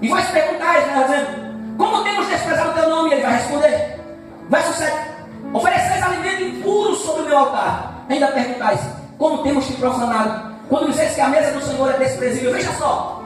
E vai se perguntar, ele vai dizendo: como temos desprezado o teu nome? E ele vai responder. Verso 7: ofereceis alimento impuro sobre o meu altar. Ainda perguntais: como temos te profanado? Quando dizes que a mesa do Senhor é desprezível. Veja só,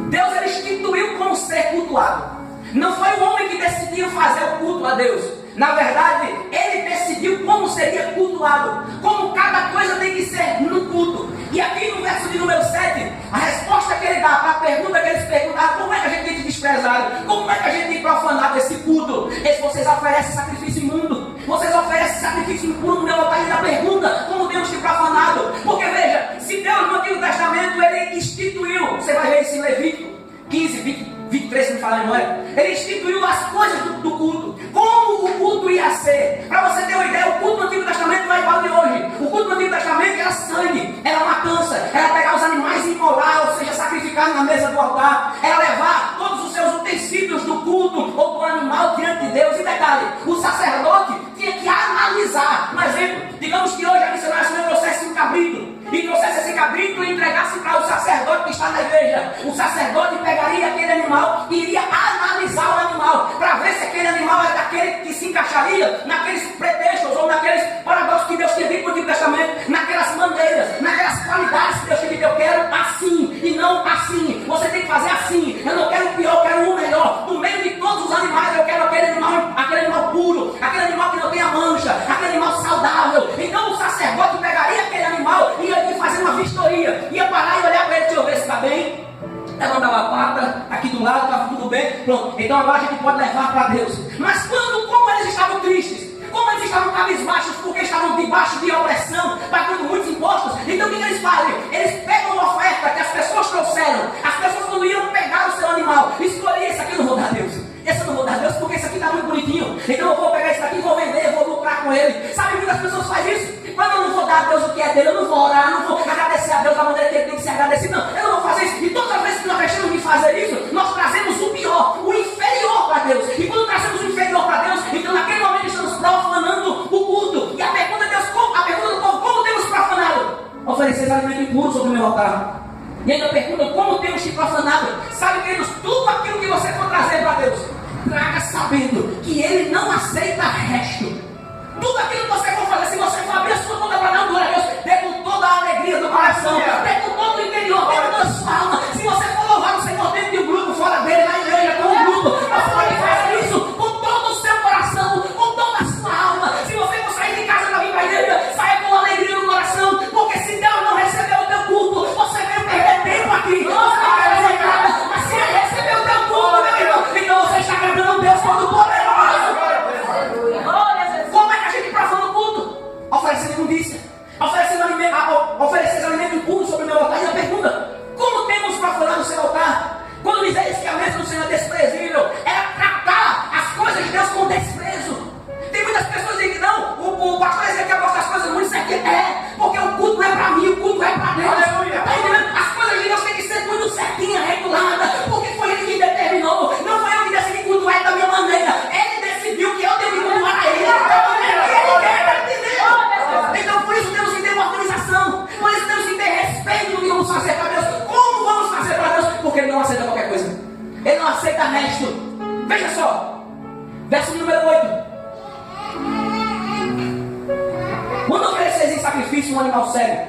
Deus ele instituiu como ser cultuado. Não foi o homem que decidiu fazer o culto a Deus. Na verdade, ele decidiu como seria cultuado, como cada coisa tem que ser no culto. E aqui no verso de número 7, a resposta que ele dá para a pergunta que eles perguntaram: como é que a gente tem desprezado? Como é que a gente tem profanado esse culto? Vocês oferecem sacrifício imundo, vocês oferecem sacrifício impuro no meu altar. E a pergunta: como temos te profanado? Porque veja, se Deus no Antigo Testamento ele instituiu, você vai ver isso em Levítico 15, 23, se me falar a memória, ele instituiu as coisas do culto, como o culto ia ser. Para você ter uma ideia, o culto do Antigo Testamento não é igual de hoje. O culto do Antigo Testamento era sangue, era matança, era pegar os animais e imolar, ou seja, sacrificar na mesa do altar, era levar todos os seus utensílios do culto ou do animal diante de Deus. E detalhe, o sacerdote tinha que analisar. Por exemplo, digamos que hoje a missionária trouxesse um cabrito, e trouxesse esse cabrito e entregasse para o sacerdote que está na igreja. O sacerdote pegaria aquele animal e iria analisar o animal, para ver se aquele animal era daquele que se encaixaria naqueles pretextos ou naqueles paradoxos que Deus tinha dito no Antigo Testamento, naquelas maneiras, naquelas qualidades que Deus tinha dito. Eu quero assim e não assim. Você tem que fazer assim. Eu não quero o pior, eu quero o melhor. No meio de todos os animais, eu quero aquele animal puro, aquele animal que não tenha mancha, aquele animal saudável. Então o sacerdote pegaria aquele animal e ia fazer uma vistoria, ia parar e olhar para ele: deixa eu ver se está bem. Levantava a pata aqui do lado, estava tudo bem, pronto. Então agora a gente pode levar para Deus. Mas como eles estavam tristes, como eles estavam cabisbaixos, porque estavam debaixo de opressão, pagando muitos impostos, então o que eles fazem? Eles pegam uma oferta que as pessoas trouxeram. As pessoas, quando iam pegar o seu animal, escolhiam: esse aqui eu não vou dar a Deus, esse eu não vou dar a Deus porque esse aqui está muito bonitinho, então eu vou pegar esse aqui, vou vender, vou lucrar com ele. Sabe, muitas pessoas fazem isso. Quando eu não vou dar a Deus o que é dele, eu não vou orar, eu não vou agradecer a Deus da maneira que ele tem que ser agradecido. Não, eu não vou fazer isso. E todas as vezes que nós deixamos de fazer isso, nós trazemos o pior, o inferior para Deus. E quando trazemos o inferior para Deus, então naquele momento estamos profanando o culto. E a pergunta de Deus, a pergunta do povo: como temos profanado? Oferecer alimento impuro sobre o meu altar. E ainda pergunta: como temos te profanado? Sabe, queridos, tudo aquilo que você for trazer para Deus, traga sabendo que Ele não aceita resto. Tudo aquilo que você for fazer, se você for abrir a sua boca para dar glória a Deus, dê com toda a alegria do coração, dê com todo o interior, dê com toda a sua alma. Se você for louvar o Senhor dentro de um grupo, fora dele, na igreja, com um grupo, você pode fazer isso com todo o seu coração, com toda a sua alma. Se você for sair de casa para vir para a igreja, saia com alegria no coração, porque se Deus não recebeu o teu culto, você veio perder tempo aqui. Você não vai fazer nada, mas se Ele recebeu o teu culto, meu irmão, então você está agradando Deus Todo-Poderoso. Oferecendo imundícia, oferecendo alimento impuro sobre o meu altar. E a pergunta: como temos profanado o seu altar? Quando dizes que a mesa do Senhor é desprezível, é tratar as coisas de Deus com desprezo. Tem muitas pessoas que dizem que não, o pastor Ezequiel gosta das coisas muito certinhas. Porque o culto não é para mim, o culto é para Deus. Tá entendendo? As coisas de Deus têm que ser muito certinhas, reguladas, porque foi Ele que determinou. Não foi eu que decidi cultuar da minha maneira. Ele decidiu que eu tenho que cultuar a Ele. Então por isso temos que ter uma organização, por isso temos que ter respeito do que vamos fazer para Deus. Como vamos fazer para Deus? Porque Ele não aceita qualquer coisa, Ele não aceita resto. Veja só, verso número 8: quando ofereceis em sacrifício um animal cego,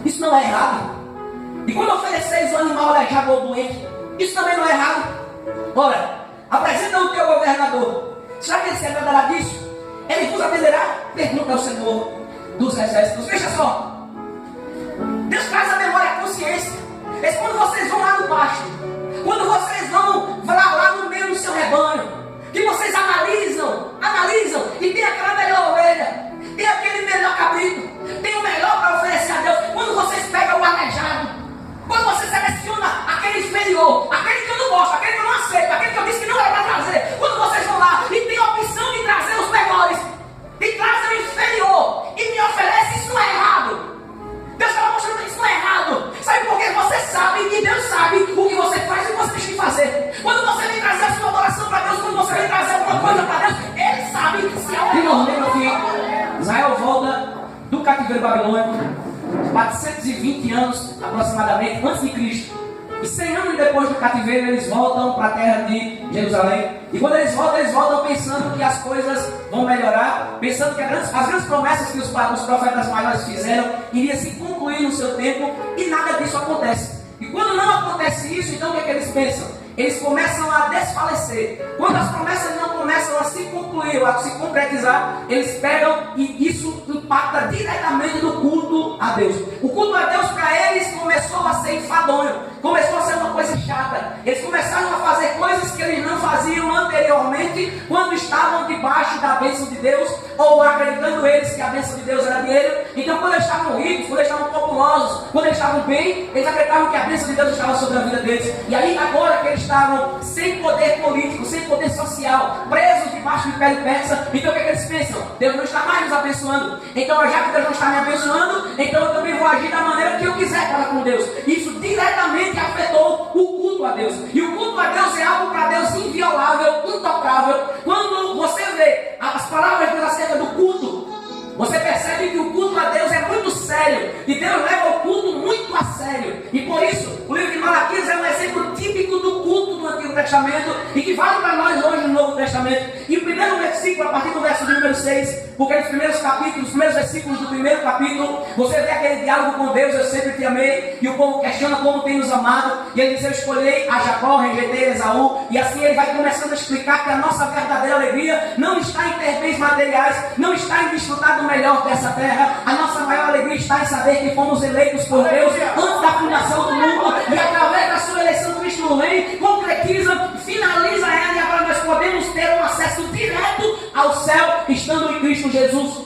isso não é errado. E quando ofereceis um animal aleijado ou doente, isso também não é errado. Ora, apresenta o teu governador, será que ele se agradará disso? Ele vos atenderá? Pergunta ao Senhor dos Exércitos. Veja só, Deus traz a memória, a consciência. É quando vocês vão lá no pasto, quando vocês vão lá no meio do seu rebanho, que vocês analisam e tem aquela melhor ovelha, tem aquele melhor cabrito, tem o melhor para oferecer a Deus. Quando vocês pegam o aleijado, quando você seleciona aquele inferior, aquele que eu não gosto, aquele que eu não aceito, aquele que eu disse que não era para trazer, quando vocês vão lá e tem a opção de trazer os melhores, e trazem o inferior, e me oferece, isso não é errado. Deus está mostrando que isso não é errado. Sabe por quê? Você sabe e Deus sabe o que você faz e o que você tem que fazer. Quando você vem trazer a sua adoração para Deus, quando você vem trazer alguma coisa para Deus, Ele sabe se é o melhor. Lembra que Israel volta do cativeiro babilônico, 420 anos aproximadamente antes de Cristo. E 100 anos depois do cativeiro, eles voltam para a terra de Jerusalém. E quando eles voltam pensando que as coisas vão melhorar, pensando que as grandes promessas que os profetas maiores fizeram iriam se concluir no seu tempo, e nada disso acontece. E quando não acontece isso, então o que é que eles pensam? Eles começam a desfalecer. Quando as promessas não começam a se concluir, a se concretizar, eles pegam e isso impacta diretamente no culto a Deus. O culto a Deus para eles começou a ser enfadonho, começou a ser uma coisa chata. Eles começaram a fazer coisas que eles não faziam anteriormente, quando estavam debaixo da bênção de Deus, ou acreditando eles que a bênção de Deus era dinheiro. Então, quando eles estavam ricos, quando eles estavam populosos, quando eles estavam bem, eles acreditavam que a bênção de Deus estava sobre a vida deles. E aí, agora que eles estavam sem poder político, sem poder social, presos debaixo do Império Persa, então o que é que eles pensam? Deus não está mais nos abençoando. Então, já que Deus não está me abençoando, então eu também vou agir da maneira que eu quiser para com Deus. Isso diretamente afetou o culto a Deus. E o culto a Deus é algo para Deus inviolável, intocável. Quando você vê as palavras de Deus acerca do culto, você percebe que o culto a Deus é muito sério. E Deus leva o culto muito a sério. E por isso, o livro de Malaquias é um exemplo típico do culto do Antigo Testamento e que vale para nós hoje no Novo Testamento. E o primeiro versículo, a partir do verso de número 6, porque nos primeiros capítulos, os primeiros versículos do primeiro capítulo, você vê aquele diálogo com Deus: eu sempre te amei. E o povo questiona como tem nos amado. E ele diz: eu escolhi a Jacó, rejeitei Esaú. E assim ele vai começando a explicar que a nossa verdadeira alegria não está em ter bens materiais, não está em desfrutar do melhor dessa terra. A nossa maior alegria está em saber que fomos eleitos por Deus antes da fundação do mundo, e através da sua eleição Cristo vem, concretiza, finaliza ela, e agora nós podemos ter um acesso direto ao céu estando em Cristo Jesus.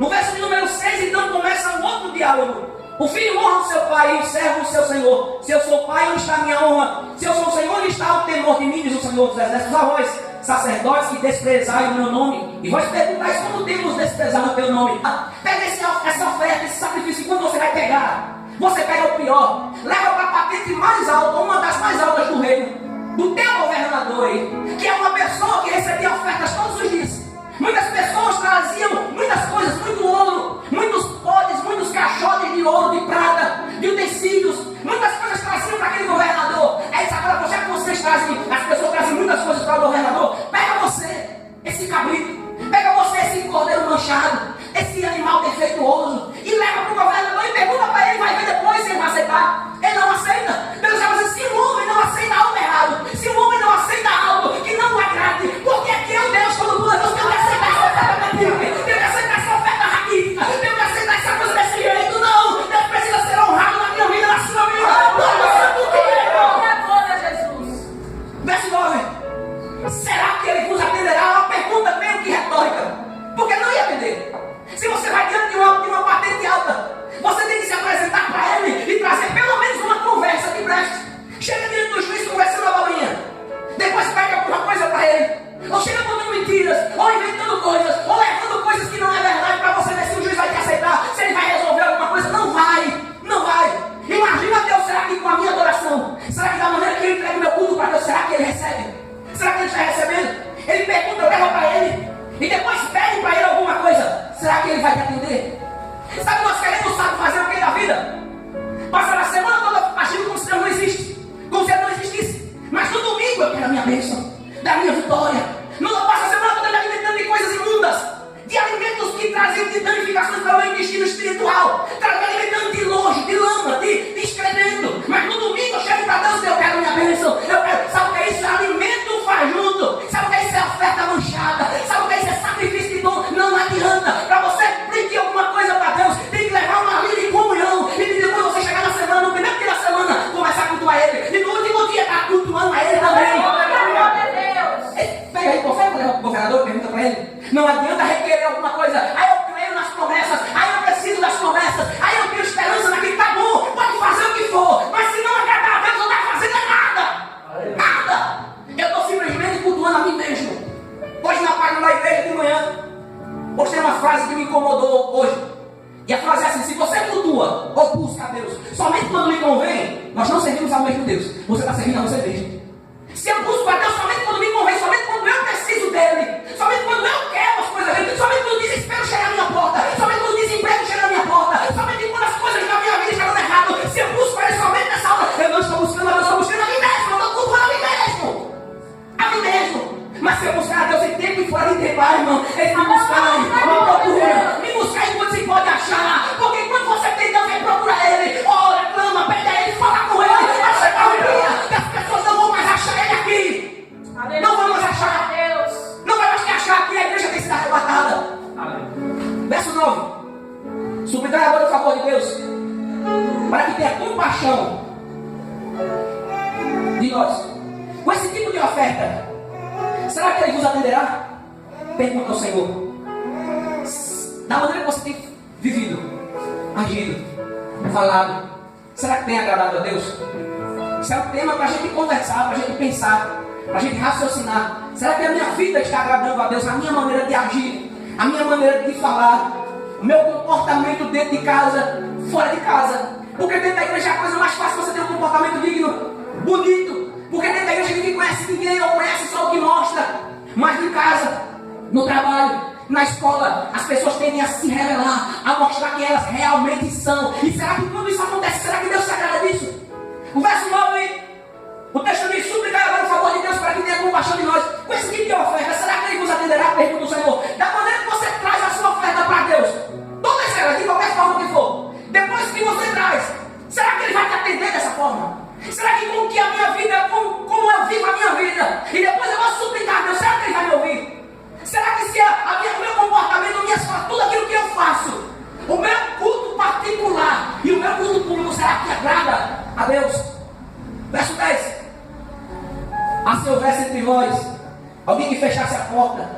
No verso de número 6, então, começa um outro diálogo. O filho honra o seu pai e o servo o seu senhor. Se eu sou pai, onde está a minha honra? Se eu sou o senhor, onde está o temor de mim, diz o Senhor dos Exércitos? A vós, sacerdotes, que desprezai o meu nome. E vós perguntais: como temos desprezado o teu nome? Pega essa oferta, esse sacrifício, quando você vai pegar? Você pega o pior, leva para a patente mais alta, uma das mais altas do reino, do teu governador aí, que é uma pessoa que recebia ofertas todos os dias. Muitas pessoas traziam muitas coisas, muito ouro, muitos podes, muitos caixotes de ouro, de prata, de utensílios, muitas coisas traziam para aquele governador. Aí agora, já que vocês trazem, as pessoas trazem muitas coisas para o governador, pega você esse cabrito, pega você esse cordeiro manchado, esse animal defeituoso, e leva para o governador e pergunta para ele, vai ver depois se ele vai aceitar. Ele não aceita. Deus vai dizer: se o homem não aceita algo errado, se o homem não aceita algo que não lhe agrade, porque aqui é o Deus Todo-Poderoso, tem que aceitar essa oferta medíocre, tem que aceitar essa oferta raquítica, tem que aceitar essa coisa desse jeito. Não, Deus precisa ser honrado na minha vida, na sua vida. Verso 9: será que ele vos atenderá? Uma pergunta meio que retórica, porque não ia atender. Se você vai diante de uma patente alta, você tem que se apresentar para ele e trazer pelo menos uma conversa que preste. Chega diante do juiz conversando abobrinha, depois pega alguma coisa para ele, ou chega contando mentiras, ou inventando coisas, ou levando coisas que não é verdade, para você ver se o juiz vai te aceitar, se ele vai resolver alguma coisa. Não vai, não vai. Imagina Deus, será que com a minha adoração, será que da maneira que eu entrego meu culto para Deus, será que ele recebe? Será que ele está recebendo? Ele pergunta, leva para ele, e depois pede para ele alguma coisa. Será que ele vai te atender? Sabe, nós queremos fazer o que da vida? Passar a semana toda agindo como se Deus não existe, como se Deus não existisse. Mas no domingo eu quero a minha bênção, da minha vitória. Não passa a semana toda me alimentando de coisas imundas, de alimentos que trazem de danificações para o meu intestino espiritual, me alimentando de lojo, de lama, de excremento. Mas no domingo eu chego para Deus e eu quero a minha bênção. Eu quero, sabe o que é isso? Alimento fajuto. Sabe o que é isso? É oferta manchada. Sabe o que é isso? É sacrifício de dom. Não adianta. Para você pedir alguma coisa para Deus, tem que levar uma vida de comunhão. E depois você chegar na semana, no primeiro dia da semana, começar a cultuar Ele. E no último dia está cultuando a Ele também. Pega aí, consegue levar para o governador, pergunta para ele. Não adianta requerer alguma coisa. Aí eu creio nas promessas. Aí eu preciso das promessas. Aí eu tenho esperança naquele. Tá bom, pode fazer o que for. Mas se não agradar a Deus, não está fazendo nada. Nada. Eu estou simplesmente cultuando a mim mesmo. Hoje na página da igreja de manhã, postei uma frase que me incomodou hoje. E a frase é assim: se você cultua ou busca a Deus somente quando lhe convém, nós não servimos ao mesmo Deus. Você está servindo a você mesmo. Se eu busco a Deus somente quando me convém, somente quando eu preciso dele, somente quando eu quero as coisas dele, somente quando o desespero chega à minha porta, somente quando o desemprego chega à minha porta, somente quando as coisas da minha vida estão dando errado, se eu busco ele somente nessa hora, eu não estou buscando a Deus com esse tipo de oferta, será que Ele vos atenderá? Pergunta ao Senhor. Da maneira que você tem vivido, agido, falado, será que tem agradado a Deus? Isso é um tema para a gente conversar, para a gente pensar, para a gente raciocinar. Será que a minha vida está agradando a Deus? A minha maneira de agir, a minha maneira de falar, o meu comportamento dentro de casa, fora de casa. Porque dentro da igreja é a coisa mais fácil você ter um comportamento digno, bonito. Porque dentro da igreja ninguém conhece ninguém, ou conhece só o que mostra. Mas em casa, no trabalho, na escola, as pessoas tendem a se revelar, a mostrar quem elas realmente são. E será que quando isso acontece, será que Deus se agrada disso? O verso 9 aí, o texto diz: suplicar agora o favor de Deus para que tenha compaixão de nós. Com esse tipo de oferta, será que Ele vos atenderá? Pergunta o Senhor. Da maneira que você traz a sua oferta para Deus, todas elas, de qualquer forma que for, depois que você traz, será que Ele vai te atender dessa forma? Será que com que a minha vida, como eu vivo a minha vida, e depois eu vou suplicar a Deus, será que Ele vai me ouvir? Será que se o meu comportamento, tudo aquilo que eu faço, o meu culto particular e o meu culto público, será que agrada a Deus? Verso 10. Se houvesse entre vós alguém que fechasse a porta,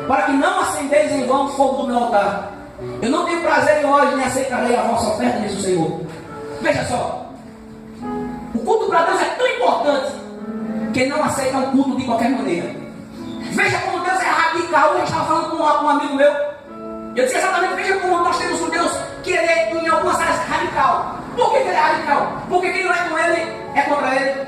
para que não acendeis em vão o fogo do meu altar, eu não tenho prazer em vós, nem aceitarei a vossa oferta, diz o Senhor. Veja só, o culto para Deus é tão importante que Ele não aceita um culto de qualquer maneira. Veja como Deus é radical. Eu estava falando com um amigo meu, eu disse exatamente: veja como nós temos um Deus que Ele é, em algumas áreas, radical. Por que Ele é radical? Porque quem não é com Ele é contra Ele.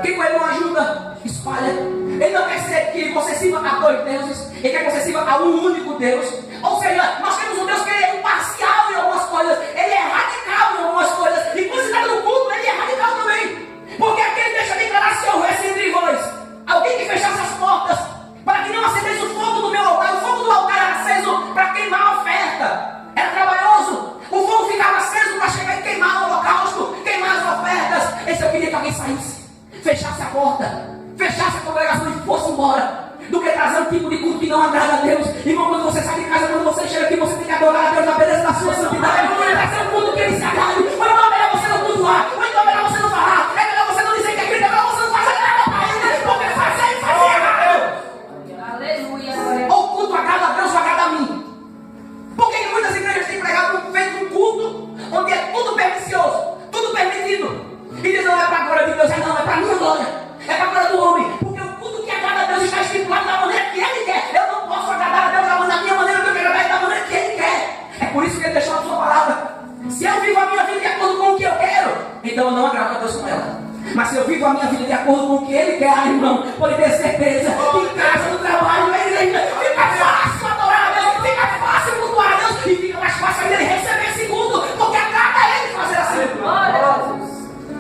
Quem com Ele não ajuda, espalha. Ele não quer ser que você sirva a dois deuses, Ele quer que você sirva a um único Deus. Ou seja, nós temos um Deus que Ele é imparcial em algumas coisas, Ele é radical em algumas coisas, e quando se trata do culto, Ele é radical também. Porque aqui Ele deixa declarar: se houvesse entre vós alguém que fechasse as portas, para que não acendesse o fogo do meu altar. O fogo do altar era aceso para queimar a oferta, era trabalhoso. O fogo ficava aceso para chegar e queimar o holocausto, queimar as ofertas. Esse eu queria que alguém saísse, fechasse a porta, fechasse a congregação e fosse embora, do que trazer um tipo de culto que não agrada a Deus. Irmão, quando você sai de casa, quando você chega aqui, você tem que adorar a Deus na beleza da sua santidade. Trazer um culto que Ele se agrade. Ou então é melhor você não cultuar, ou então é melhor você não falar, é melhor você não dizer que é Cristo, é melhor você não fazer nada para Ele, porque fazer e fazer errado. Aleluia. Ou o culto agrada a Deus ou agrada a mim? Porque em muitas igrejas têm feito um culto onde é tudo pernicioso, tudo permitido. E diz: não é para a glória de Deus, não, é para a minha glória, é para a glória do homem. Porque o culto que agrada a Deus está estipulado da maneira que Ele quer. Eu não posso agradar a Deus da minha maneira que eu quero, agradar da maneira que Ele quer. É por isso que Ele deixou a sua palavra. Se eu vivo a minha vida de acordo com o que eu quero, então eu não agrado a Deus com ela. Mas se eu vivo a minha vida de acordo com o que Ele quer, irmão, pode ter certeza que em casa, no trabalho, na igreja, fica fácil adorar a Deus, fica fácil cultuar a Deus, e fica mais fácil ainda Ele receber esse culto, porque agrada a Ele fazer assim.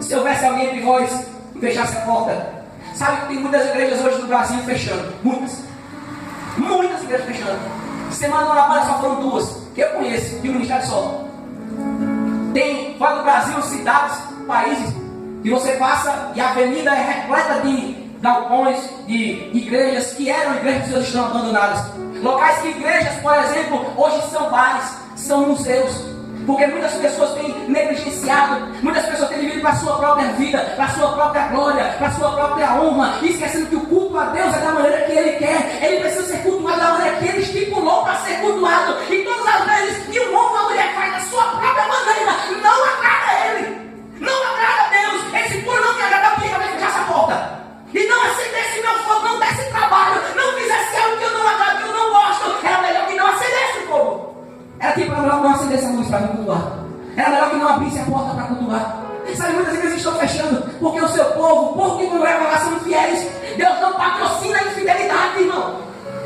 Se houvesse alguém entre vós que fechasse a porta, sabe que tem muitas igrejas hoje no Brasil fechando, muitas igrejas fechando. Semana passada só foram duas que eu conheço, de um ministério só. Tem fora do Brasil cidades, países, que você passa e a avenida é repleta de galpões, de igrejas que eram igrejas que hoje estão abandonadas. Locais que igrejas, por exemplo, hoje são bares, são museus. Porque muitas pessoas têm negligenciado, muitas pessoas têm vivido para a sua própria vida, para a sua própria glória, para a sua própria honra, e esquecendo que o culto a Deus é da maneira que Ele quer. Ele precisa ser cultuado da maneira que Ele estipulou para ser cultuado. E todas as vezes que um homem ou uma mulher faz da sua própria maneira, não agrada a Ele, não agrada a Deus. Esse culto não me agrada, porque eu fechar essa porta e não acendesse meu fogo, não desse trabalho, não fizesse algo que eu não agrado, que eu não gosto. Era melhor que não acendesse o fogo. Era tipo, era melhor que não acendesse a luz para me cultuar. Era melhor que não abrisse a porta para cultuar. Sabe, muitas igrejas estão fechando porque o seu povo, o povo que congrega lá, são infiéis. Deus não patrocina a infidelidade, irmão.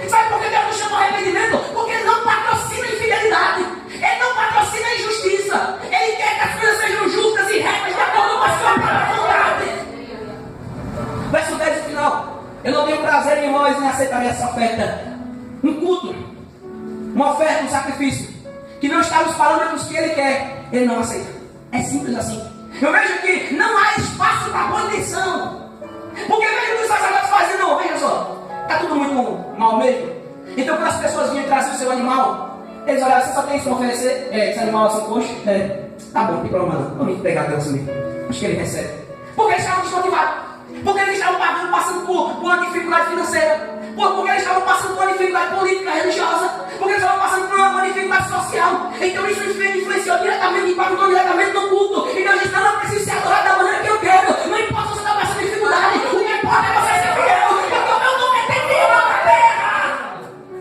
Sabe por que Deus não chama arrependimento? Porque Ele não patrocina a infidelidade. Ele não patrocina a injustiça. Ele quer que as coisas sejam justas e retas de acordo com a sua própria vontade. Verso 10 no final: eu não tenho prazer em vós, nem aceitarei essa oferta. Um culto, uma oferta, um sacrifício que não está nos parâmetros que Ele quer, Ele não aceita. É simples assim. Eu vejo que não há espaço para boa intenção. Porque vejo que os sacerdotes fazem, não, veja só, está tudo muito mal mesmo. Então quando as pessoas vinham trazer o seu animal, eles olhavam: você só tem isso para oferecer? Esse animal assim, poxa, tá bom, não tem problema não, vamos pegar Deus ali. Acho que Ele recebe. Porque eles estavam desmotivados. Porque eles estavam pagando, passando por dificuldade financeira, porque eles estavam passando por uma dificuldade política, religiosa, porque eles estavam passando por uma dificuldade social. Então isso influenciou diretamente, impactou diretamente no culto. Então a gente não precisa ser adorado da maneira que eu quero. Não importa se você está passando dificuldade, o que importa é você ser fiel. Porque o meu nome é terrível na terra.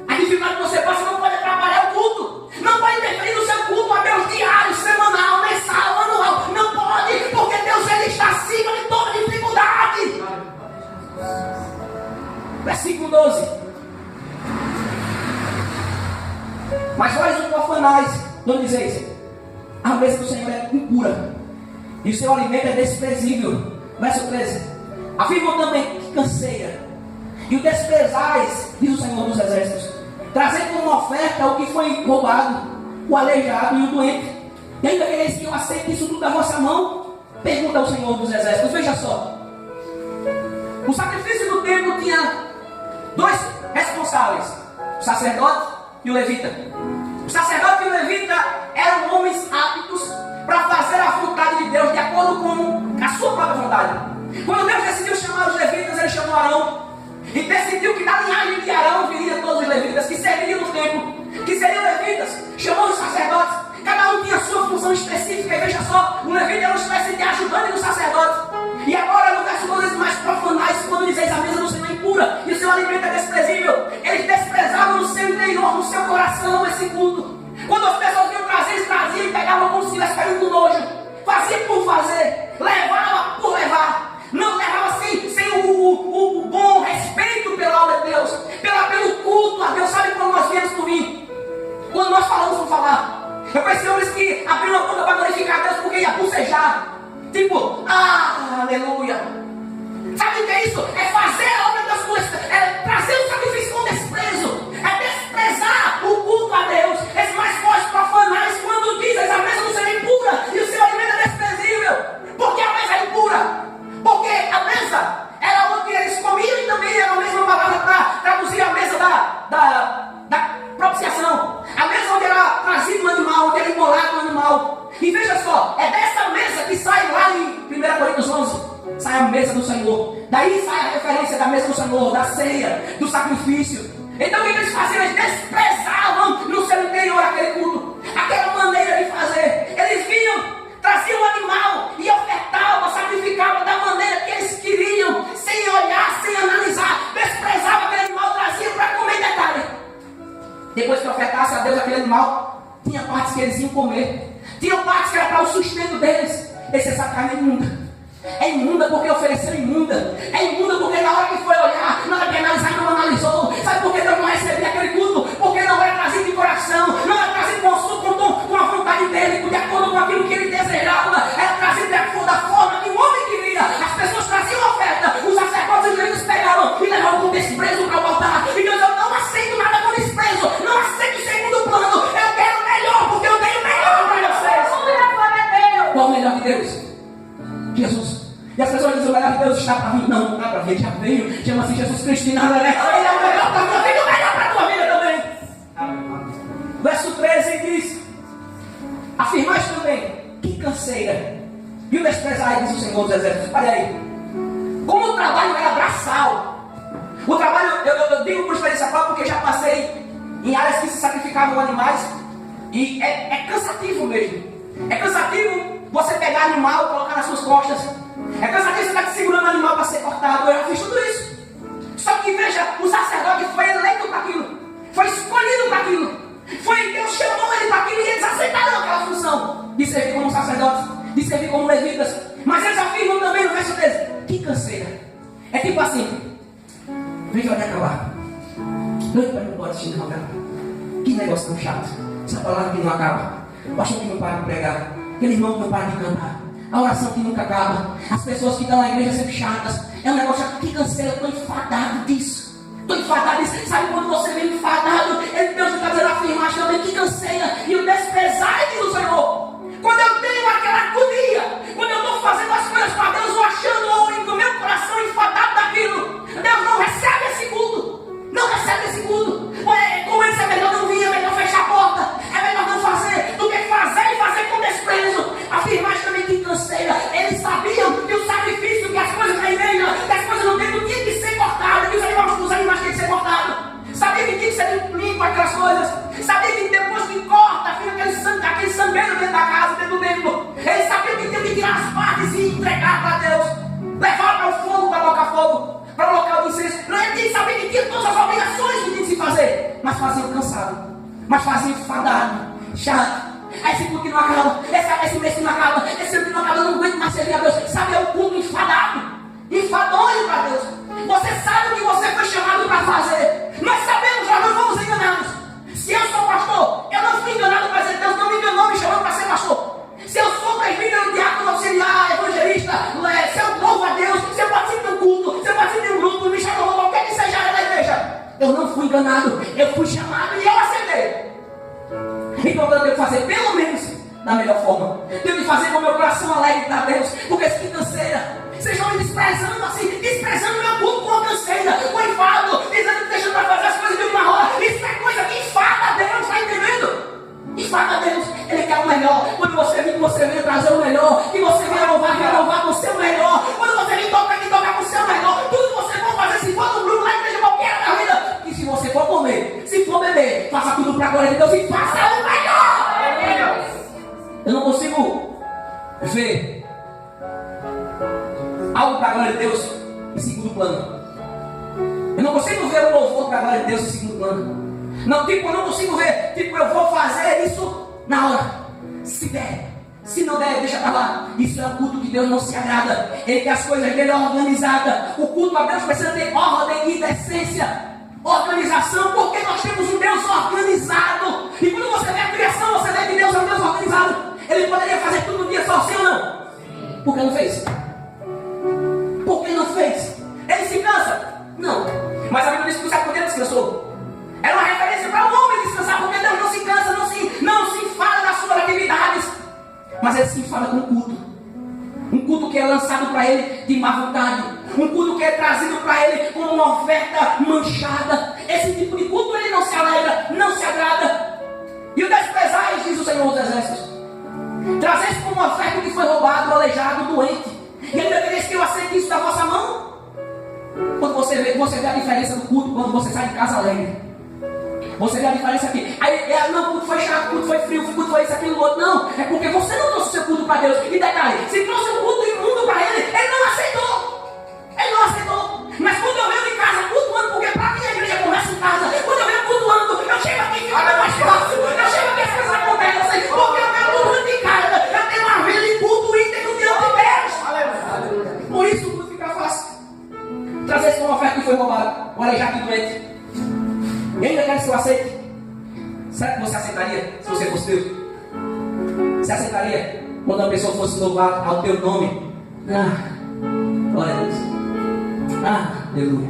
A dificuldade que você passa não pode atrapalhar o culto. Não pode interferir no seu culto a Deus diário, semanal, mensal, anual. Não pode, porque Deus ele está acima de toda dificuldade. Versículo 12. Mas vós os profanais, não dizeis: a mesa do Senhor é impura, e o seu alimento é desprezível. Verso 13. Afirmam também que canseia, e o desprezais, diz o Senhor dos Exércitos, trazendo como oferta o que foi roubado, o aleijado e o doente. E ainda quereis que eu aceite isso tudo da vossa mão? Pergunta o Senhor dos Exércitos. Veja só. O sacrifício do templo tinha dois responsáveis: o sacerdote e o levita. O sacerdote e o levita eram homens aptos para fazer a vontade de Deus de acordo com a sua própria vontade. Quando Deus decidiu chamar os levitas, ele chamou Arão e decidiu que da linhagem de Arão viriam todos os levitas que serviriam no templo, que seriam levitas. Chamou os sacerdotes, cada um tinha a sua função específica. E veja só, o levita era uma espécie de ajudante do sacerdote. E agora no verso 12, mais profanais, quando dizeis: a mesa do Senhor é impura e o seu alimento é desprezível. Eles desprezavam no seu interior, no seu coração, esse culto. Quando as pessoas vinham trazer, eles traziam e pegavam como se estivesse caindo com nojo. Fazia por fazer, levava por levar. Não levava sem o bom respeito pela obra de Deus, pelo culto a Deus. Sabe quando nós viemos por mim? Quando nós falamos por falar. Eu conheci homens que abriram a boca para glorificar a Deus porque ia bucejar. Tipo, aleluia. Sabe o que é isso? É fazer a obra de Deus, é trazer o sacrifício com desprezo, é desprezar o culto a Deus. É mais forte profanais quando dizem: a mesa do Senhor é impura e o seu alimento é desprezível. Por que a mesa é impura? Porque a mesa era onde eles comiam, e também era a mesma palavra para traduzir a mesa da propiciação. A mesa onde era trazido um animal, onde era imolado um animal. E veja só, é dessa mesa que sai lá em 1 Coríntios 11, sai a mesa do Senhor. Daí sai a referência da mesa do Senhor, da ceia, do sacrifício. Então o que eles faziam? Eles desprezavam no seu interior aquele culto, aquela maneira de fazer. Eles vinham, traziam o animal e ofertavam, sacrificavam da maneira que eles queriam, sem olhar, sem analisar. Desprezavam aquele animal, traziam para comer. Detalhe: depois que ofertasse a Deus aquele animal, tinha partes que eles iam comer. Tinha partes que era para o sustento deles. Essa carne é imunda. É imunda porque ofereceu imunda. É imunda porque na hora que foi olhar, na hora de analisar, não analisou. Sabe por que Deus não recebia aquele culto? Porque não era trazido de coração, não era trazido com a vontade dele, de acordo com aquilo que ele desejava. Era trazido da forma que o homem queria. As pessoas traziam oferta, os sacerdotes e os levitas pegavam e levavam com desprezo para o altar. E Deus: eu não aceito nada com desprezo, não aceito segundo plano. Eu quero melhor, porque eu tenho melhor para vocês. Qual o melhor de Deus? Jesus. E as pessoas dizem: o melhor de Deus está para mim. Não está para mim, já veio. Chama-se Jesus Cristo e nada é. Ele é o melhor para a tua vida, o melhor para a tua vida também. Verso 13 diz: afirmais também que canseira e o desprezai, diz o Senhor dos Exércitos. Olha aí, como o trabalho era braçal. O trabalho, eu digo por experiência própria, porque já passei em áreas que se sacrificavam animais. E é cansativo mesmo. É cansativo você pegar animal, colocar nas suas costas. É cansativo você estar segurando o animal para ser cortado. Eu já fiz tudo isso. Só que veja, o sacerdote foi eleito para aquilo, foi escolhido para aquilo. Deus chamou ele para aquilo e eles aceitaram aquela função de servir como sacerdotes, de servir como levitas. Mas eles afirmam também no verso 13: que canseira. É tipo assim: vem vai acabar. Não pode assistir, não acaba. Que negócio tão chato. Essa palavra que não acaba. O pastor que não para de pregar, aquele irmão que não para de cantar, a oração que nunca acaba, as pessoas que estão na igreja sempre chatas. É um negócio chato. Que canseira. Eu estou enfadado disso. Estou enfadado disso. Sabe quando você vem enfadado? Deus está dizendo: afirmar também que canseira e o desprezar, diz o Senhor. Quando eu tenho aquela agonia, quando eu estou fazendo as coisas para Deus, ou achando no meu coração enfadado daquilo, Deus não recebe esse culto. Não recebe esse culto. Como ele disse: é melhor não vir, é melhor fechar a porta, é melhor não fazer, do que fazer e fazer com desprezo. Afirmar também que canseira. Eles sabiam que o sacrifício, que as coisas da igreja, que as coisas não faziam cansado, mas faziam enfadado, chato. Aí esse culto que não acaba, esse mês que não acaba, esse ano que não acaba, eu não aguento mais servir a Deus. Sabe, é um culto enfadado, enfadonho para Deus. Você sabe o que você foi chamado para fazer. Nós sabemos, nós não vamos enganados. Se eu sou pastor, eu não fui enganado para ser Deus, não me enganou me chamando para ser pastor. Se eu sou presbítero, diácono, auxiliar, evangelista, se eu louvo a Deus, se eu participo de um culto, se eu participo de um grupo, me chamou, qualquer que seja a área da igreja, eu não fui enganado, eu fui chamado e eu aceitei. Então eu tenho que fazer pelo menos da melhor forma. Tenho que fazer com o meu coração alegre para Deus, porque se que canseira. Vocês estão me desprezando assim, desprezando meu culto com a canseira, com o enfado, dizendo que deixa para fazer as coisas de uma hora. Isso é coisa que enfada a Deus, está entendendo? Enfada a Deus, Ele quer o melhor. Quando você vir, você venha trazer o melhor. Que você venha louvar com o seu melhor. Quando você vir tocar com o seu melhor. Tudo que você for fazer, se for no grupo, na igreja, qualquer da vida. E se você for comer, se for beber, faça tudo para a glória de Deus e faça o melhor. Eu não consigo ver algo para a glória de Deus em segundo plano. Eu não consigo ver o louvor para a glória de Deus em segundo plano. Não, eu não consigo ver, eu vou fazer isso na hora. Se der, se não der, deixa para lá. Isso é um culto que Deus não se agrada. Ele quer as coisas dele organizadas. O culto a Deus precisa ter ordem e decência. Organização, porque nós temos um Deus organizado. E quando você vê a criação, você vê que Deus é um Deus organizado. Ele poderia fazer tudo no dia só, sim ou não? Por que não fez? Por que não fez? Ele se cansa? Não. Mas a Bíblia diz que o Senhor descansou. Era uma referência para o homem descansar, porque Deus não se cansa, não se enfada das suas atividades. Mas Ele se enfada com o culto. Um culto que é lançado para Ele de má vontade. Um culto que é trazido para Ele como uma oferta manchada. Esse tipo de culto Ele não se alegra, não se agrada. E o desprezais, diz o Senhor dos Exércitos. Trazer isso como uma oferta que foi roubado, aleijado, doente. E Ele deveria que eu aceite isso da vossa mão. Quando você vê a diferença do culto, quando você sai de casa alegre. Você vê a diferença aqui. Aí, não, o culto foi chato, o culto foi frio, o culto foi isso, aquilo, outro. Não, é porque você não trouxe o seu culto para Deus. E detalhe, se trouxe um culto imundo para Ele, Ele não aceitou. Ele não aceitou. Mas quando eu venho de casa cultuando, porque para mim a igreja começa em casa. Quando eu venho cultuando, eu chego aqui e fica mais fácil. Eu chego aqui e as coisas acontecem. Porque eu venho cultuando em casa. Eu tenho uma vida de culto íntegro diante de Deus. Aleluia. Por isso o culto fica fácil. Trazer isso como uma oferta que foi roubada. O aleijado e doente. E ainda quer que eu aceite? Será que você aceitaria se você fosse Deus? Você aceitaria quando a pessoa fosse louvar ao teu nome? Glória a Deus. Aleluia.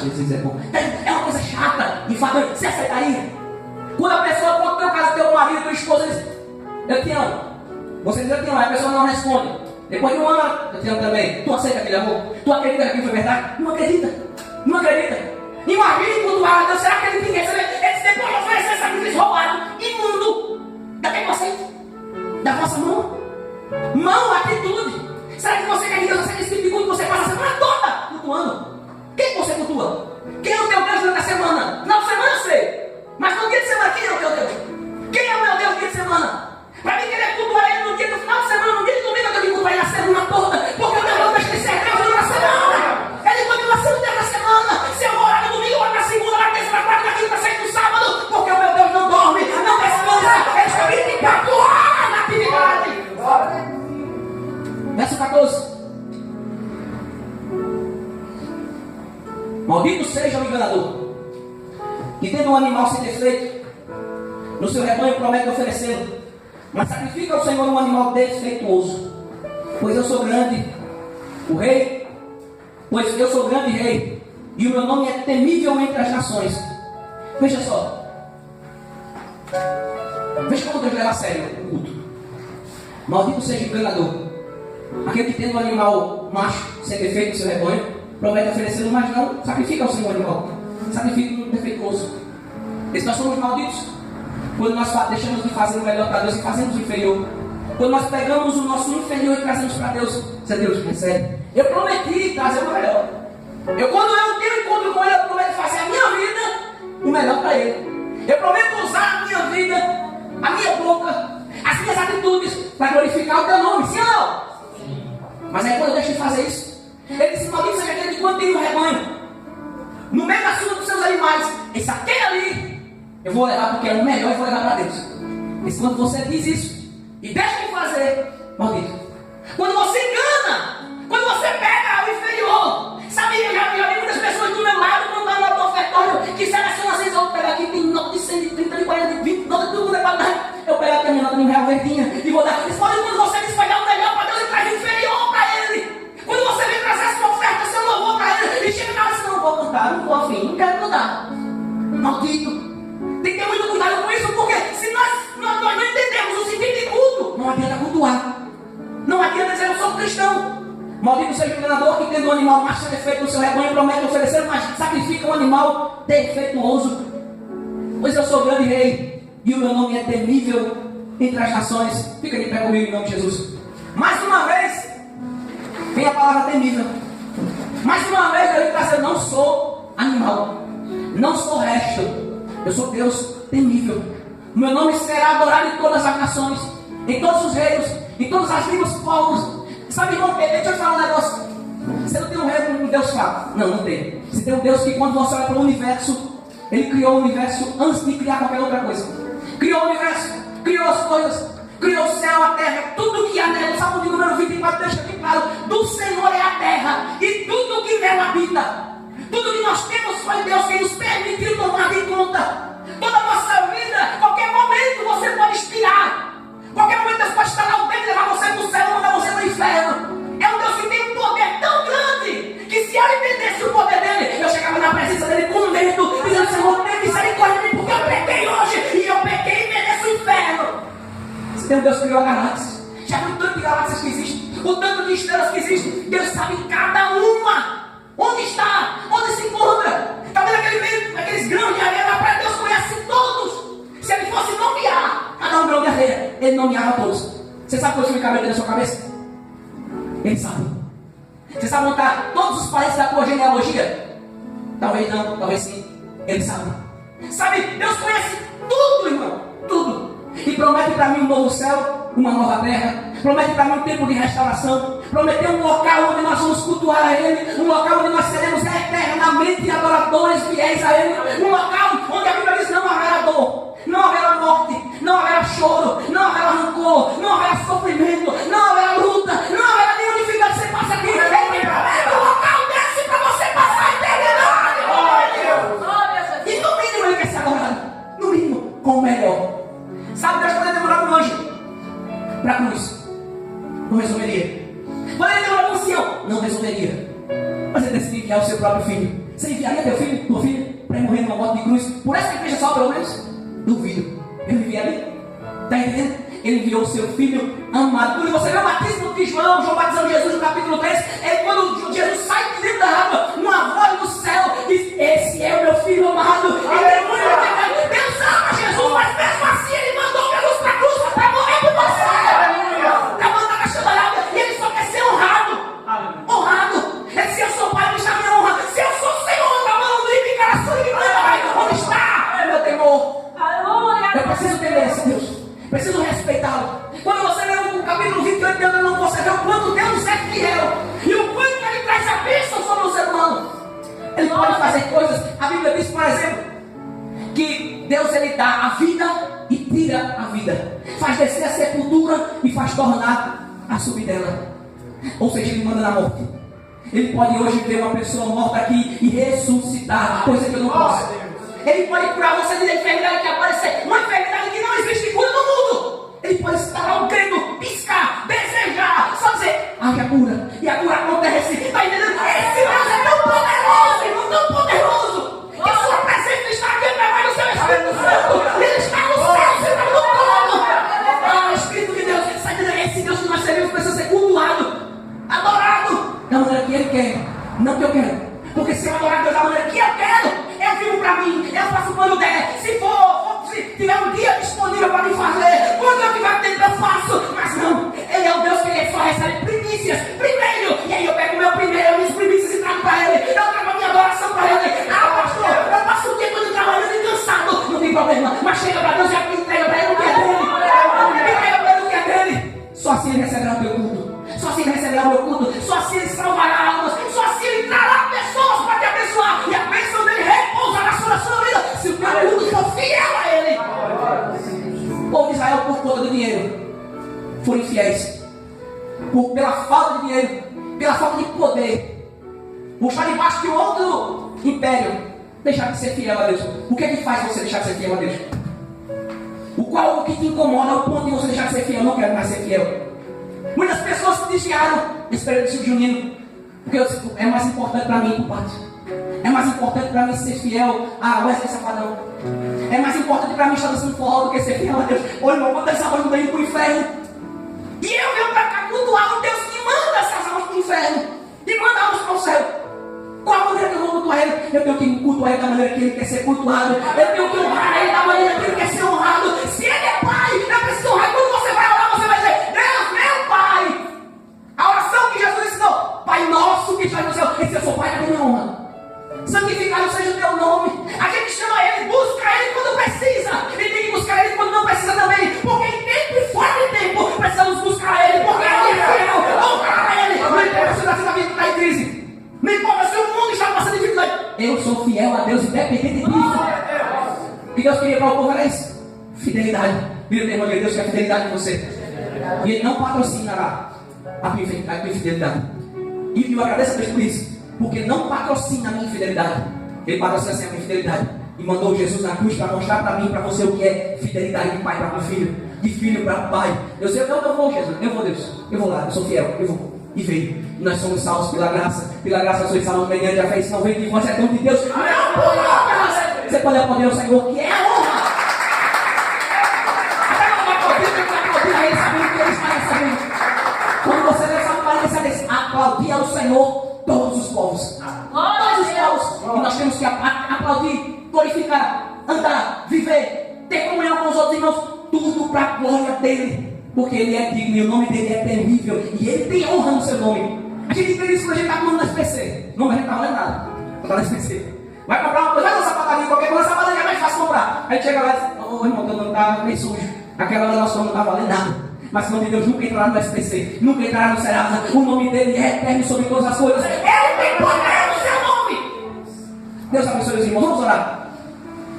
Jesus é bom. É uma coisa chata, enfadonha. Você aceitaria? Quando a pessoa, quando teu caso, teu marido, tua esposa diz: eu te amo. Você diz: eu te amo. Aí a pessoa não responde. Depois de um ano, eu te amo também. Tu aceita aquele amor? Tu acredita que aquilo foi verdade? Não acredita. Não acredita. Imagine cultuar a Deus, será que ele tinha que receber? Ele depois de oferecer sacrifício roubado, imundo, daqui que você da vossa mão, atitude. Será que você quer que Deus aceite esse tipo de culto que você passa a semana toda cultuando? Quem você cultua? Quem é o teu Deus durante a semana? Na semana eu sei, mas no dia de semana, quem é o teu Deus? Quem é o meu Deus no dia de semana? Para mim querer cultuar Ele no dia do final de semana, no dia de domingo, eu tenho que cultuar Ele na semana toda, porque o meu Deus deixa de ser Deus na semana. Ele continua sendo Deus na semana. Se eu vou orar no domingo, na segunda, na terça, na quarta, na quinta, na sexta, no sábado, porque o meu Deus não dorme, não descansa, Ele está 24 horas na atividade. Verso 14. Maldito seja o enganador, que tendo um animal sem defeito, no seu rebanho promete oferecê-lo, mas sacrifica ao Senhor um animal defeituoso. Pois eu sou grande, o rei, pois eu sou grande rei, e o meu nome é temível entre as nações. Veja só. Veja como Deus leva a sério o culto. Maldito seja o enganador, aquele que tendo um animal macho sem defeito no seu rebanho, promete oferecê-lo, mas não sacrifica ao Senhor animal. Sacrifica um defeituoso. E se nós somos malditos, quando nós deixamos de fazer o melhor para Deus e fazemos o inferior, quando nós pegamos o nosso inferior e trazemos para Deus, diz: Deus, recebe. Eu prometi trazer o melhor. Quando eu tenho encontro com Ele, eu prometo fazer a minha vida o melhor para Ele. Eu prometo usar a minha vida, a minha boca, as minhas atitudes para glorificar o teu nome. Sim ou não? Sim. Mas aí quando eu deixo de fazer isso, Ele disse: maldito seja aquele que quando tem um rebanho, no meio da sua dos seus animais, esse aquele ali, eu vou levar porque é o melhor e vou levar para Deus. Mas quando você diz isso e deixa de fazer, maldito. Quando você engana, quando você pega o inferior, sabe, eu já vi muitas pessoas do meu lado, quando vai lá no ofertório, que seleciona assim, eu vou pegar aqui, tem nota de 100, de 30, de 40, de 20, nota de tudo mundo é para dar. Eu pego aqui a minha nota de R$1 verdinha e vou dar. Eles podem, quando você diz pegar o melhor para Deus, ele traz o inferior para ele. Quando você vem trazer essa oferta, seu louvor para ele, e chega na hora e diz, não vou cantar, não vou afim, não quero cantar. Maldito. Tem que ter muito cuidado com isso, porque se nós não entendemos o sentido de culto, não adianta cultuar. Não adianta dizer eu sou cristão. Maldito seja o enganador que tendo um animal macho defeito no seu rebanho promete oferecer, mas sacrifica um animal defeituoso. Pois eu sou grande rei e o meu nome é temível entre as nações. Fica de pé comigo em nome de Jesus. Mais uma vez, vem a palavra temível. Mais uma vez eu lhe trazer, eu não sou animal, não sou resto, eu sou Deus temível. O meu nome será adorado em todas as nações, em todos os reinos, em todas as línguas e povos. Sabe, irmão, deixa eu te falar um negócio. Você não tem um rei um Deus fraco. Não tem. Você tem um Deus que quando você olha para o universo, ele criou o universo antes de criar qualquer outra coisa. Criou o universo, criou as coisas, criou o céu, a terra, tudo que há nela. Salmo de número 24 deixa aqui claro: do Senhor é a terra e tudo que nela habita. Tudo que nós temos foi Deus quem nos permitiu tomar de conta. Toda a nossa vida, qualquer momento você pode expirar. Qualquer momento Deus pode estar lá o dedo e levar você para o céu, mandar você para o inferno. É um Deus que tem um poder tão grande que se eu entendesse o poder dele, eu chegava na presença dele com medo, dizendo: Senhor, tem misericórdia de mim, porque eu pequei hoje e eu pequei e mereço o inferno. Se tem um Deus que criou a galáxia, já viu o tanto de galáxias que existe, o tanto de estrelas que existe, Deus sabe cada uma. Onde está? Onde se encontra? Está vendo aqueles grãos de areia lá para Deus conhece todos. Se ele fosse nomear cada um grão de areia, ele nomeava todos. Você sabe quantos mil cabelos na sua cabeça? Ele sabe. Você sabe montar todos os países da tua genealogia? Talvez não, talvez sim. Ele sabe. Sabe, Deus conhece tudo, irmão. Tudo. E promete para mim um novo céu, uma nova terra. Promete para mim um tempo de restauração. Prometeu um local onde nós vamos cultuar a Ele. Um local onde nós seremos eternamente adoradores fiéis a Ele. Um local onde a Bíblia diz: não haverá dor, não haverá morte, não haverá choro, não haverá rancor, não haverá sofrimento, não haverá luta, não haverá nenhuma dificuldade. Você passa aqui, ele promete um local desse para você passar a eternidade. E no mínimo Ele quer ser adorado. No mínimo, com o melhor. Sabe, Deus poderia demorar para o anjo para a cruz. Não resolveria. Poderia demorar para o ancião. Não resolveria. Mas Ele decidiu enviar o seu próprio filho. Você enviaria teu filho, tua filha, para morrer numa morte de cruz? Por essa igreja só, pelo menos? Duvido. Ele enviaria? Está entendendo? Ele enviou o seu filho amado. Quando você vê o batismo de João batizando Jesus no capítulo 3, é quando Jesus sai de dentro da água, uma voz do céu diz: esse é o meu filho amado. Deus ama Jesus, mas mesmo assim Ele mandou Jesus para a cruz para morrer por você. Para mandar a chamada. E Ele só quer ser honrado. Honrado. Ele disse: eu sou pai, me chama minha honra. Se eu sou o Senhor, da mão livre, coração livre, onde está o meu temor? Eu preciso temer esse Deus. Preciso respeitá-lo. Quando você lê o capítulo 28 de Deuteronômio, você vê o quanto Deus é fiel e o quanto Ele traz a bênção sobre o ser humano. Ele pode fazer coisas. A Bíblia diz, por exemplo, que Deus Ele dá a vida e tira a vida. Faz descer a sepultura e faz tornar a subir dela. Ou seja, Ele manda na morte. Ele pode hoje ver uma pessoa morta aqui e ressuscitar, coisa que eu não posso. Ele pode curar você de enfermidade que aparecer, uma enfermidade que não existe cura no mundo. Ele pode estar o grito, piscar, desejar, só dizer: haja cura. E a cura acontece. Está entendendo? Esse Deus é tão poderoso, irmão, tão poderoso, que a sua presença está aqui através do seu Espírito Santo. Ele está no céu, você está no trono. Ah, Espírito de Deus, está entendendo? Esse Deus que nós servimos precisa ser cultuado, adorado, da maneira que Ele quer, não que eu quero. Porque se eu adorar Deus da maneira que eu quero, eu vivo para mim, eu faço quando der. Se tiver um dia disponível para me fazer, quando eu tiver tempo eu faço. Mas não, Ele é o Deus que Ele só recebe primícias primeiro. E aí eu pego o meu primeiro, minhas primícias e trago para Ele. Eu trago a minha adoração para Ele. Ah, pastor, eu passo o dia todo trabalhando e cansado. Não tem problema, mas chega para Deus e entrega para Ele o que é dele. Entrega para Ele o que é dele. Só assim Ele receberá o teu culto. Só assim Ele receberá o meu culto. Só assim Ele salvará almas. Só assim Ele trará pessoas para te abençoar. E a bênção infiéis. Pela falta de dinheiro, pela falta de poder, por estar debaixo de outro império, deixar de ser fiel a Deus. O que é que faz você deixar de ser fiel a Deus? O que te incomoda ao ponto de você deixar de ser fiel? Não quero mais ser fiel. Muitas pessoas se desviaram nesse período de junino, porque é mais importante para mim, compadre. É mais importante para mim ser fiel a Wesley Safadão. É mais importante para mim estar dançando forró do que ser fiel a Deus. Ô irmão, quando essa voz não indo para o inferno, e eu venho para cá cultuar o Deus que manda essas almas para o inferno e manda almas para o céu. Qual a maneira que eu vou cultuar Ele? Eu tenho que cultuar Ele da maneira que Ele quer ser cultuado. Eu tenho que honrar Ele da maneira que Ele quer ser honrado. Se Ele é Pai, eu preciso honrar. Quando você vai orar, você vai dizer: Deus, meu Pai. A oração que Jesus ensinou: Pai nosso que estás no céu. Esse eu sou Pai, da minha honra. Santificado seja o teu nome. A gente chama Ele, busca Ele quando precisa. E tem que buscar Ele quando não precisa também. Porque em tempo e fora de tempo precisamos buscar Ele. Porque Ele é fiel. Honrar Ele. Não importa se a vida está em crise. Não importa se o mundo está passando dificuldade. Eu sou fiel a Deus, independente disso. O que Deus queria para o povo era isso: fidelidade. Vira o irmão de Deus, que é fidelidade em você. E Ele não patrocina a tua infidelidade. E eu agradeço a Deus por isso. Porque não patrocina a minha infidelidade. Ele patrocina assim a minha fidelidade. E mandou Jesus na cruz para mostrar para mim e para você o que é fidelidade de pai para filho. De filho para pai. Eu sei, eu vou, Jesus. Eu vou, Deus. Eu vou lá, eu sou fiel. Eu vou. E veio. Nós somos salvos pela graça. Pela graça sois salvos mediante a fé. Isso não vem de vós, é dom de Deus. Não por obras. Você pode aplaudir ao Senhor, que é a honra. Até não vai aplaudir a Ele, sabendo que eles merecem. Quando você lê essa palavra, você diz: aplaudir ao Senhor todos os povos. Todos os povos. E nós temos que aplaudir, glorificar, andar, viver, ter comunhão com os outros irmãos. Tudo para a glória dele. Porque ele é digno e o nome dele é terrível. E ele tem honra no seu nome. A gente entende isso quando a gente está comendo no SPC. Não, a gente não está valendo nada. Está no SPC. Vai comprar uma coisa, vai na sapataria, qualquer coisa, na sapataria é mais fácil comprar. Aí chega lá e diz: ô irmão, teu nome está meio sujo. Aquela oração não está valendo nada. Mas o nome de Deus nunca entrará no SPC, nunca entrará no Serasa. O nome dele é eterno sobre todas as coisas. Ele tem poder no seu nome. Deus abençoe os irmãos. Vamos orar.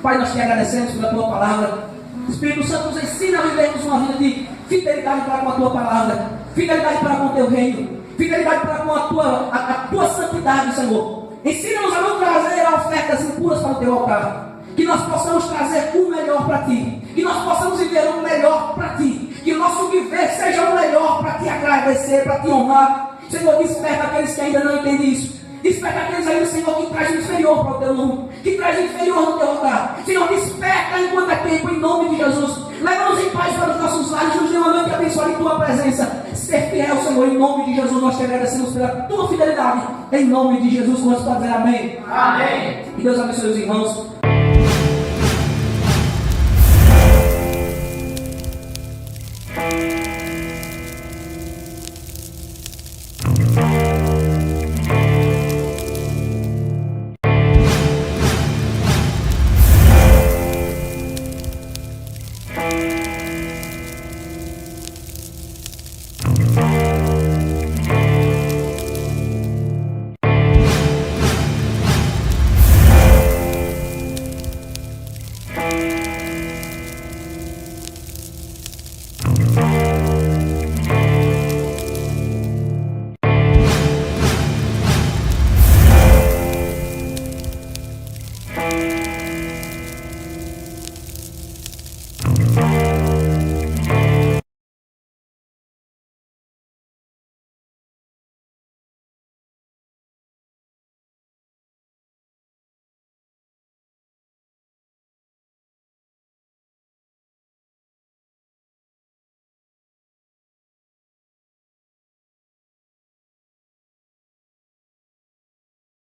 Pai, nós te agradecemos pela tua palavra. Espírito Santo nos ensina a vivermos uma vida de fidelidade para com a tua palavra, fidelidade para com o teu reino, fidelidade para com a tua santidade, Senhor. Ensina-nos a não trazer ofertas impuras para o teu altar. Que nós possamos trazer o melhor para ti. Que nós possamos viver o melhor para ti. Que o nosso viver seja o melhor para te agradecer, para te honrar. Senhor, desperta aqueles que ainda não entendem isso. Desperta aqueles ainda, Senhor, que traz o inferior para o teu nome. Que traz o inferior no teu altar. Senhor, desperta enquanto é tempo, em nome de Jesus. Leva-nos em paz para os nossos lares. Nos dê uma noite abençoada em tua presença. Ser fiel, Senhor, em nome de Jesus. Nós te agradecemos pela tua fidelidade. Em nome de Jesus, nós podemos dizer amém. Amém. E Deus abençoe os irmãos.